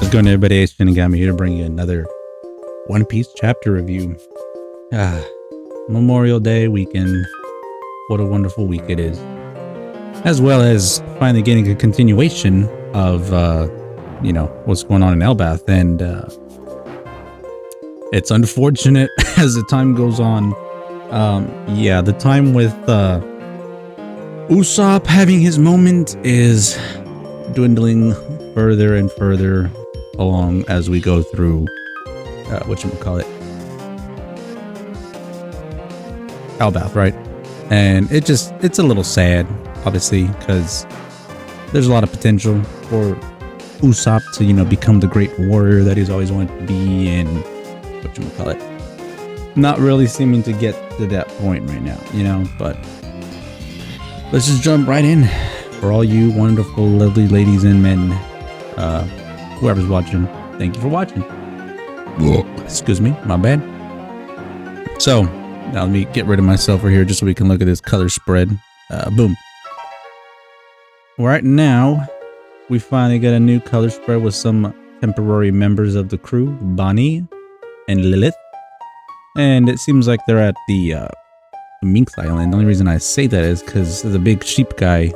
What's going on, everybody? It's Shinigami here to bring you another One Piece chapter review. Memorial Day weekend. What a wonderful week it is. As well as finally getting a continuation of, what's going on in Elbaph. And it's unfortunate as the time goes on. The time with Usopp having his moment is dwindling further and further along as we go through whatchamacallit, Elbaph, right? And it's a little sad, obviously, because there's a lot of potential for Usopp to, become the great warrior that he's always wanted to be, and whatchamacallit, not really seeming to get to that point right now, but let's just jump right in. For all you wonderful, lovely ladies and men, whoever's watching, thank you for watching. Excuse me, my bad. So, now let me get rid of myself over here just so we can look at this color spread. Boom. Right now, we finally got a new color spread with some temporary members of the crew, Bonnie and Lilith. And it seems like they're at the Minx Island. The only reason I say that is because there's a big sheep guy. It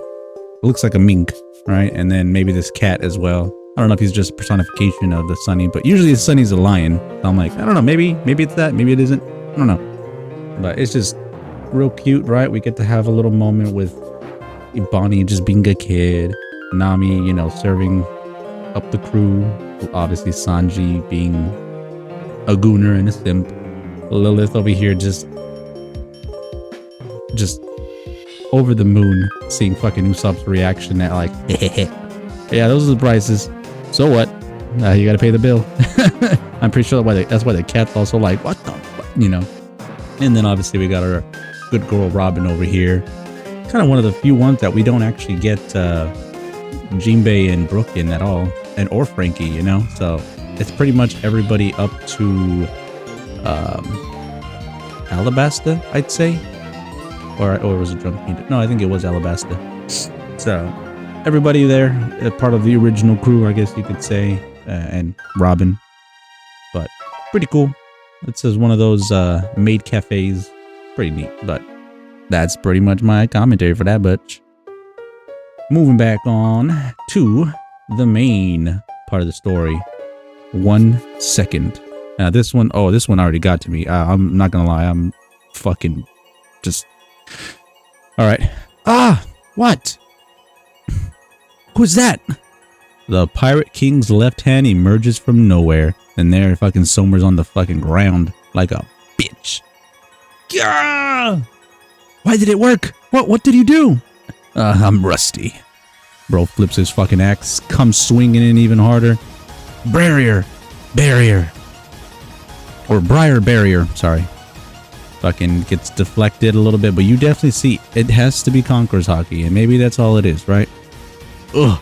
looks like a mink, right? And then maybe this cat as well. I don't know if he's just a personification of the Sunny, but usually the Sunny's a lion. So I'm like, I don't know, maybe it's that, maybe it isn't. I don't know. But it's just real cute, right? We get to have a little moment with Bonnie just being a kid, Nami, serving up the crew, obviously Sanji being a gooner and a simp, Lilith over here just over the moon, seeing fucking Usopp's reaction at like, yeah, those are the prices. So what? You gotta pay the bill. I'm pretty sure that's why the cat's also like, what the fuck, And then obviously we got our good girl Robin over here. Kind of one of the few ones that we don't actually get Jinbei and Brook in at all, or Frankie, So it's pretty much everybody up to Alabasta, I'd say. Or was it Drum Kingdom? No, I think it was Alabasta. So everybody there, part of the original crew, I guess you could say, and Robin. But pretty cool. It's just one of those maid cafes. Pretty neat, but that's pretty much my commentary for that butch. Moving back on to the main part of the story. 1 second. Now this one already got to me. I'm not gonna lie, I'm fucking just... Alright. What? Who's that? The Pirate King's left hand emerges from nowhere, and there fucking Somer's on the fucking ground like a bitch. Gah! Why did it work? What did you do? I'm rusty. Bro flips his fucking axe, comes swinging in even harder. Barrier. Or Briar Barrier, sorry. Fucking gets deflected a little bit, but you definitely see it has to be Conqueror's Hockey, and maybe that's all it is, right? Ugh.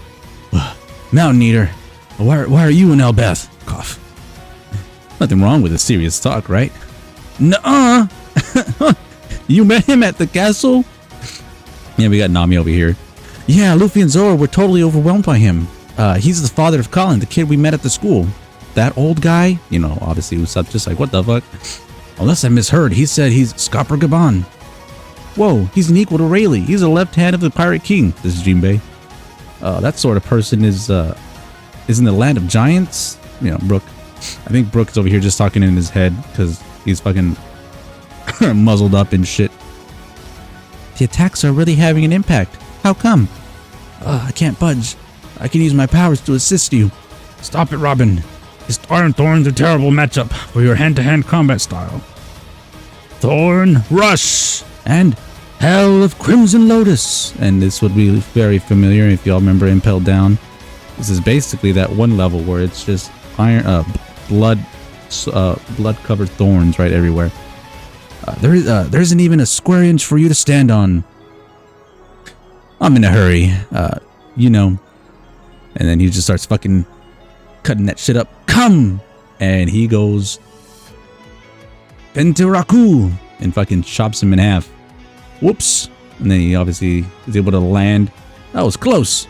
Mountain Eater, why are you in Elbaph? Cough. Nothing wrong with a serious talk, right? Nuh-uh. You met him at the castle? Yeah, we got Nami over here. Yeah, Luffy and Zoro were totally overwhelmed by him. He's the father of Colin, the kid we met at the school. That old guy? Obviously Usopp just like, what the fuck? Unless I misheard, he said he's Scopper Gaban. Whoa, he's an equal to Rayleigh. He's a left hand of the Pirate King. This is Jinbei. That sort of person is in the land of giants. Brook. I think Brook is over here just talking in his head because he's fucking muzzled up and shit. The attacks are really having an impact. How come? I can't budge. I can use my powers to assist you. Stop it, Robin. His Iron Thorn's a terrible matchup for your hand-to-hand combat style. Thorn Rush and Hell of Crimson Lotus. And this would be very familiar if y'all remember Impel Down. This is basically that one level where it's just blood-covered thorns right everywhere. There isn't even a square inch for you to stand on. I'm in a hurry, And then he just starts fucking cutting that shit up. Come! And he goes Pentiraku and fucking chops him in half. Whoops. And then he obviously is able to land. That was close.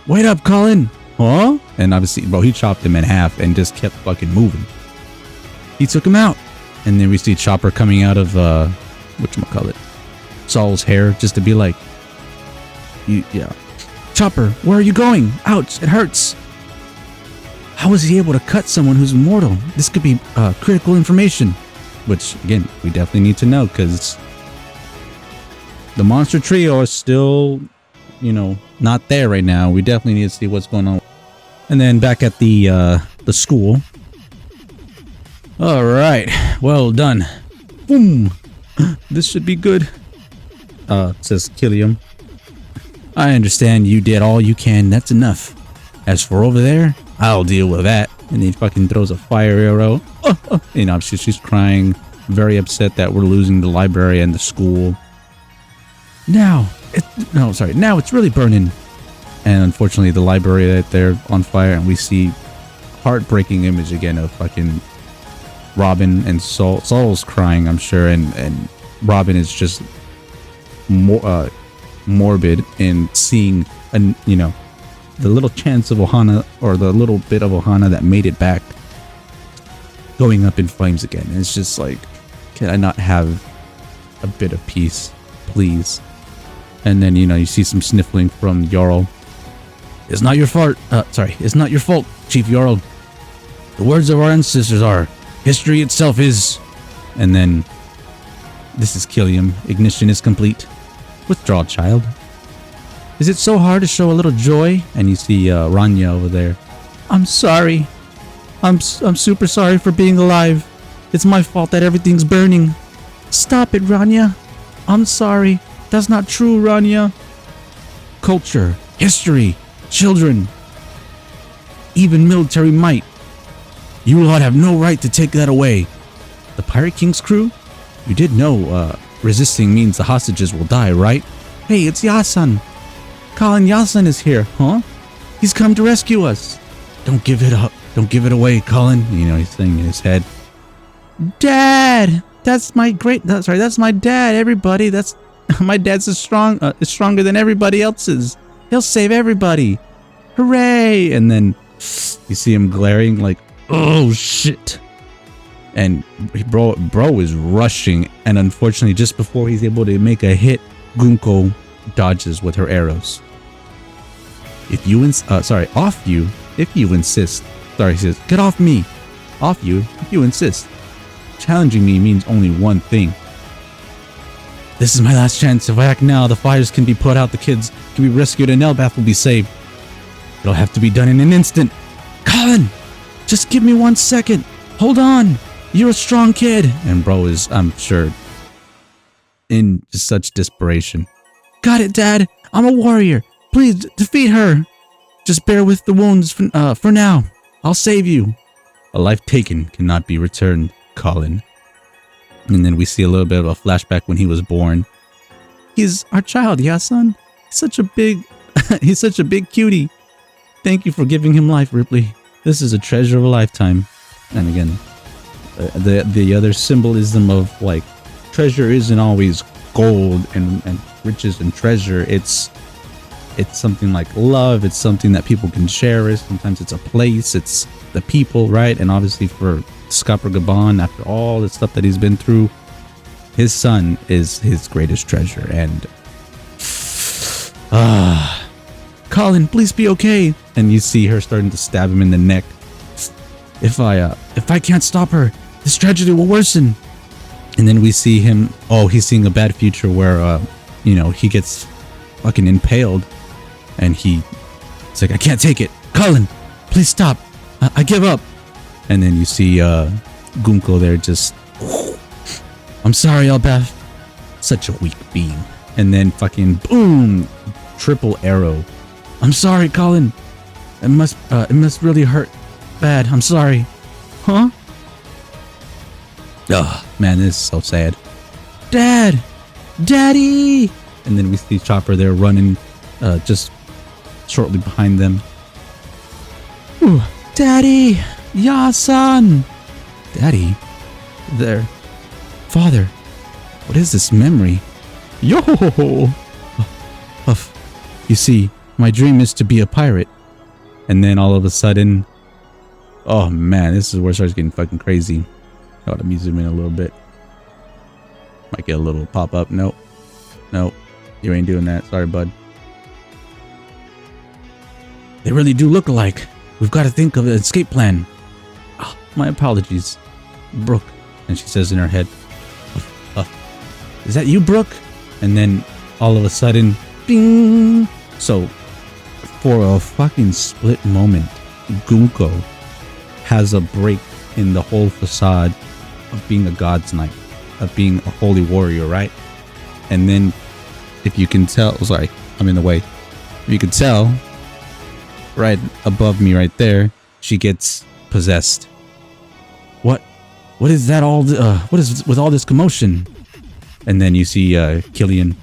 Wait up, Colin. Huh? And obviously, bro, he chopped him in half and just kept fucking moving. He took him out. And then we see Chopper coming out of, whatchamacallit, Saul's hair, just to be like, yeah. Chopper, where are you going? Ouch, it hurts. How was he able to cut someone who's mortal? This could be critical information. Which, again, we definitely need to know, because the monster trio is still, you know, not there right now. We definitely need to see what's going on. And then back at the school. All right, well done. Boom. This should be good. Says Killiam. I understand you did all you can. That's enough. As for over there, I'll deal with that. And he fucking throws a fire arrow. You know, she's crying, very upset that we're losing the library and the school. Now it's really burning. And unfortunately, the library right there on fire, and we see heartbreaking image again of fucking Robin and Saul. Saul's crying, I'm sure, and Robin is just more morbid in seeing, you know, the little chance of Ohana, or the little bit of Ohana that made it back, going up in flames again. And it's just like, can I not have a bit of peace, please? And then, you know, you see some sniffling from Jarl. It's not your fault. It's not your fault, Chief Jarl. The words of our ancestors are, history itself is. And then, this is Killiam. Ignition is complete. Withdraw, child. Is it so hard to show a little joy? And you see Rania over there. I'm sorry. I'm super sorry for being alive. It's my fault that everything's burning. Stop it, Rania. I'm sorry. That's not true, Rania. Culture, history, children, even military might. You lot have no right to take that away. The Pirate King's crew? You did know resisting means the hostages will die, right? Hey, it's Yasan. Colin Yasan is here, huh? He's come to rescue us. Don't give it up. Don't give it away, Colin. You know, he's saying in his head. Dad! That's my dad, everybody. That's my dad's is stronger than everybody else's. He'll save everybody. Hooray! And then you see him glaring like, oh shit. And bro is rushing, and unfortunately just before he's able to make a hit, Gunko dodges with her arrows. If you insist. Sorry, he says, get off me. Off you if you insist. Challenging me means only one thing. This is my last chance. If I act now, the fires can be put out, the kids can be rescued, and Elbaph will be saved. It'll have to be done in an instant. Colin, just give me 1 second. Hold on. You're a strong kid. And bro is, I'm sure, in just such desperation. Got it, Dad. I'm a warrior. Please defeat her. Just bear with the wounds for now. I'll save you. A life taken cannot be returned, Colin. And then we see a little bit of a flashback when he was born. He's our child, yeah, son? He's such a big cutie. Thank you for giving him life, Ripley. This is a treasure of a lifetime. And again, the other symbolism of like treasure isn't always gold and riches and treasure. It's something like love. It's something that people can cherish. Sometimes it's a place. It's the people, right? And obviously for Scupper Gabon, after all the stuff that he's been through, his son is his greatest treasure. And Colin, please be okay. And you see her starting to stab him in the neck. If I can't stop her, this tragedy will worsen. And then we see him. Oh, he's seeing a bad future where he gets fucking impaled, and it's like, I can't take it. Colin, please stop. I give up. And then you see Gunko there just, I'm sorry, Elbaph. Such a weak being. And then fucking boom, triple arrow. I'm sorry, Colin. It must really hurt bad. I'm sorry. Huh? Ugh, man, this is so sad. Dad! Daddy! And then we see Chopper there running just shortly behind them. Ooh, Daddy! Yasan! Daddy? There. Father, what is this memory? Yo! You see, my dream is to be a pirate. And then all of a sudden, oh man, this is where it starts getting fucking crazy. Oh, let me zoom in a little bit. Might get a little pop up. Nope. Nope. You ain't doing that. Sorry, bud. They really do look alike. We've got to think of an escape plan. Oh, my apologies, Brooke. And she says in her head, is that you, Brooke? And then all of a sudden, bing! So, for a fucking split moment, Gunko has a break in the whole facade of being a god's knight, of being a holy warrior, right? And then, if you can tell, sorry, I'm in the way. If you can tell, right above me right there, she gets possessed. What is that all, what is with all this commotion? And then you see Killian.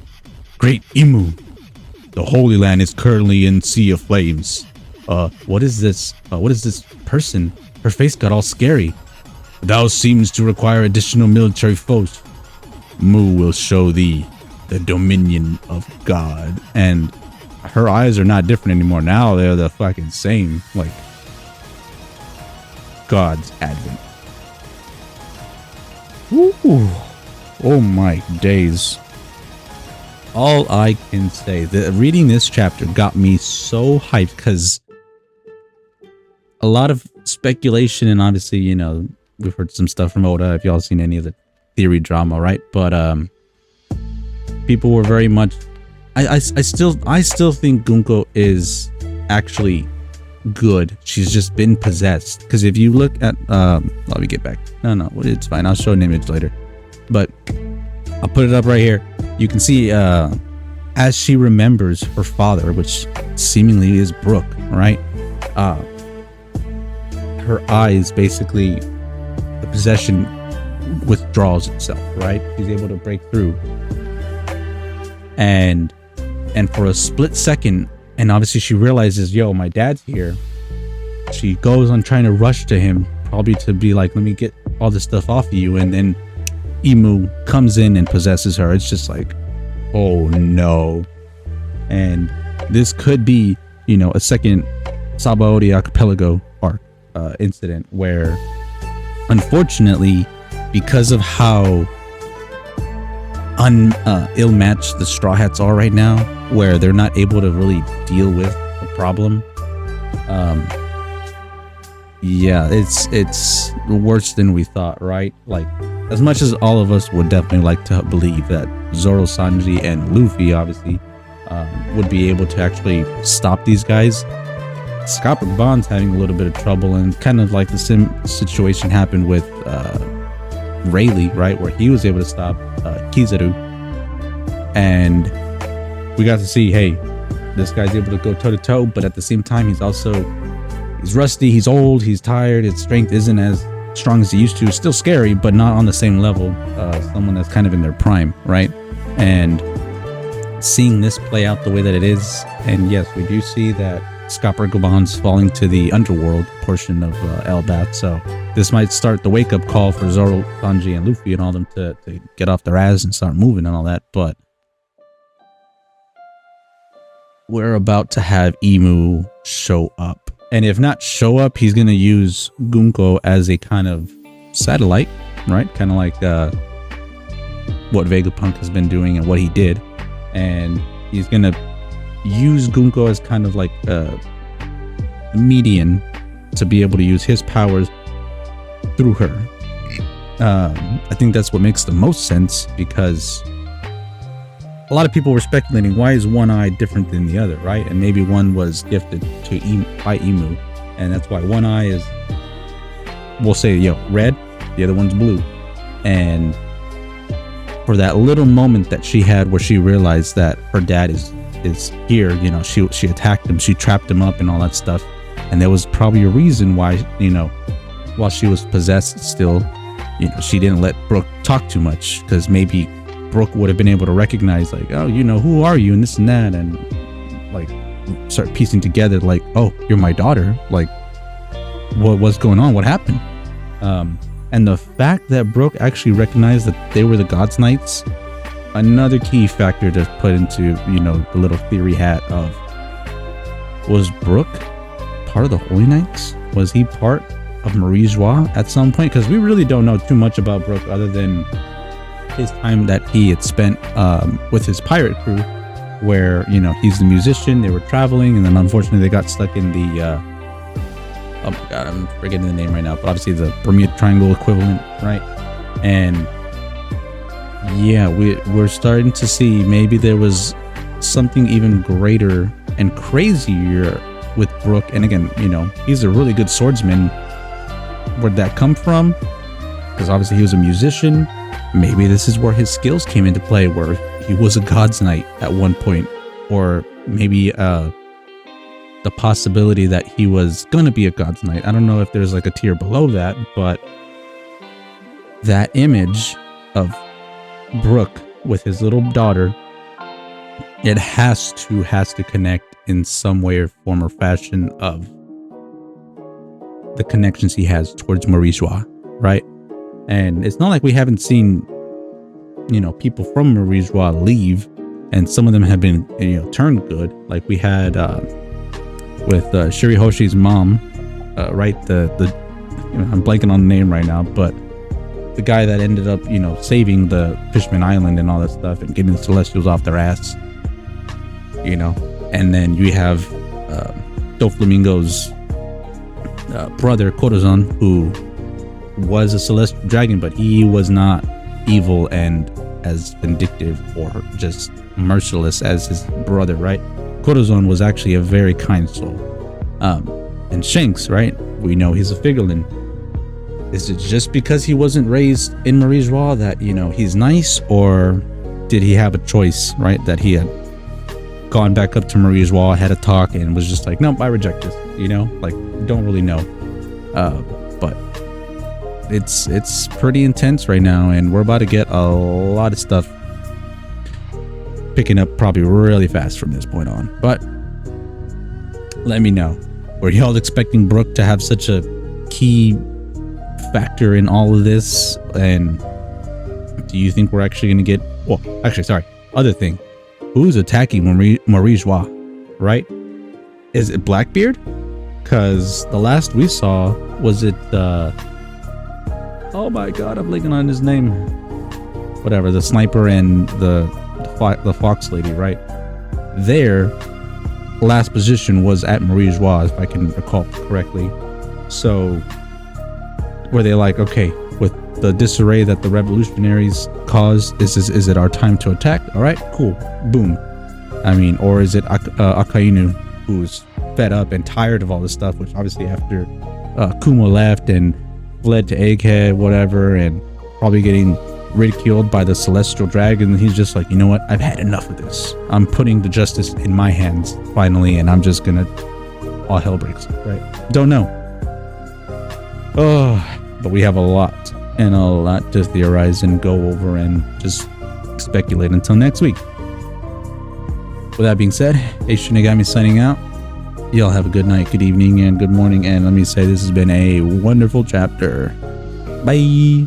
Great Imu. The Holy Land is currently in sea of flames. What is this? What is this person? Her face got all scary. Thou seems to require additional military force. Mu will show thee the dominion of God. And her eyes are not different anymore. Now they're the fucking same. Like God's advent. Ooh. Oh my days. All I can say, reading this chapter got me so hyped because a lot of speculation, and obviously, you know, we've heard some stuff from Oda, if y'all seen any of the theory drama, right? But people were very much I still think Gunko is actually good. She's just been possessed. Because if you look at let me get back. No, it's fine. I'll show an image later. But I'll put it up right here. You can see as she remembers her father, which seemingly is Brooke, right? Her eyes, basically, the possession withdraws itself, right? She's able to break through. And for a split second, and obviously she realizes, yo, my dad's here. She goes on trying to rush to him, probably to be like, let me get all this stuff off of you. And then Imu comes in and possesses her. It's just like, oh no. And this could be, you know, a second Sabaody archipelago arc incident where, unfortunately, because of how ill-matched the Straw Hats are right now, where they're not able to really deal with the problem. Yeah, it's worse than we thought, right? Like, as much as all of us would definitely like to believe that Zoro, Sanji, and Luffy, obviously, would be able to actually stop these guys, Scopper Bond's having a little bit of trouble, and kind of like the same situation happened with Rayleigh, right, where he was able to stop Kizaru, and we got to see, hey, this guy's able to go toe to toe, but at the same time, he's rusty, he's old, he's tired, his strength isn't as strong as he used to. It's still scary, but not on the same level. Someone that's kind of in their prime, right? And seeing this play out the way that it is, and yes, we do see that Scopper Gobon's falling to the underworld portion of Elbaph, so this might start the wake-up call for Zoro, Sanji, and Luffy and all them to get off their ass and start moving and all that, but we're about to have Imu show up. And if not show up, he's going to use Gunko as a kind of satellite, right? Kind of like what Vegapunk has been doing and what he did. And he's going to use Gunko as kind of like a median to be able to use his powers through her. I think that's what makes the most sense, because a lot of people were speculating, why is one eye different than the other, right? And maybe one was gifted to by Imu, and that's why one eye is, we'll say, red, the other one's blue. And for that little moment that she had where she realized that her dad is here, you know, she attacked him, she trapped him up and all that stuff, and there was probably a reason why, you know, while she was possessed still, you know, she didn't let Brooke talk too much, because maybe Brooke would have been able to recognize, like, oh, you know, who are you and this and that, and like start piecing together, like, oh, you're my daughter, like, what's going on, what happened? And the fact that Brooke actually recognized that they were the God's Knights, another key factor to put into, you know, the little theory hat of, was Brooke part of the Holy Knights? Was he part of Marie Joie at some point? Because we really don't know too much about Brook other than his time that he had spent with his pirate crew, where, you know, he's the musician, they were traveling, and then unfortunately they got stuck in the oh my god, I'm forgetting the name right now, but obviously the Bermuda Triangle equivalent, right? And yeah, we're starting to see maybe there was something even greater and crazier with Brook. And again, you know, he's a really good swordsman. Where'd that come from? Because obviously he was a musician. Maybe this is where his skills came into play, where he was a God's Knight at one point, or maybe the possibility that he was gonna be a God's Knight. I don't know if there's like a tier below that, but that image of Brook with his little daughter, it has to connect in some way or form or fashion of the connections he has towards Marie Joie, right? And it's not like we haven't seen, you know, people from Marie Joie leave, and some of them have been, you know, turned good. Like we had with Shirihoshi's mom, right? The you know, I'm blanking on the name right now, but the guy that ended up, you know, saving the Fishman Island and all that stuff and getting the Celestials off their ass, you know. And then you have Doflamingo's brother Corazon, who was a celestial dragon, but he was not evil and as vindictive or just merciless as his brother, right? Corazon was actually a very kind soul. And Shanks, right? We know he's a Figurlin. Is it just because he wasn't raised in Marie Joie that, you know, he's nice, or did he have a choice, right? That he had gone back up to Marie Joie, had a talk, and was just like, nope, I reject this, you know? Like, don't really know. But it's pretty intense right now, and we're about to get a lot of stuff picking up probably really fast from this point on. But let me know, were y'all expecting Brook to have such a key factor in all of this? And do you think we're actually gonna get, well, actually, sorry, other thing, who's attacking Marie Joie, right? Is it Blackbeard? Because the last we saw, was it oh my god, I'm blanking on his name, whatever, the sniper and the fox lady, right? Their last position was at Marie Joie, if I can recall correctly. So were they like, okay, with the disarray that the revolutionaries caused, is it our time to attack? All right, cool, boom. I mean, or is it Akainu, who's fed up and tired of all this stuff, which obviously after Kumo left and fled to Egghead, whatever, and probably getting ridiculed by the celestial dragon, he's just like, you know what, I've had enough of this. I'm putting the justice in my hands finally, and I'm just gonna, all hell breaks loose, right? Don't know. Oh, but we have a lot to theorize and go over and just speculate until next week. With that being said, Shinigami signing out. Y'all have a good night, good evening, and good morning. And let me say, this has been a wonderful chapter. Bye.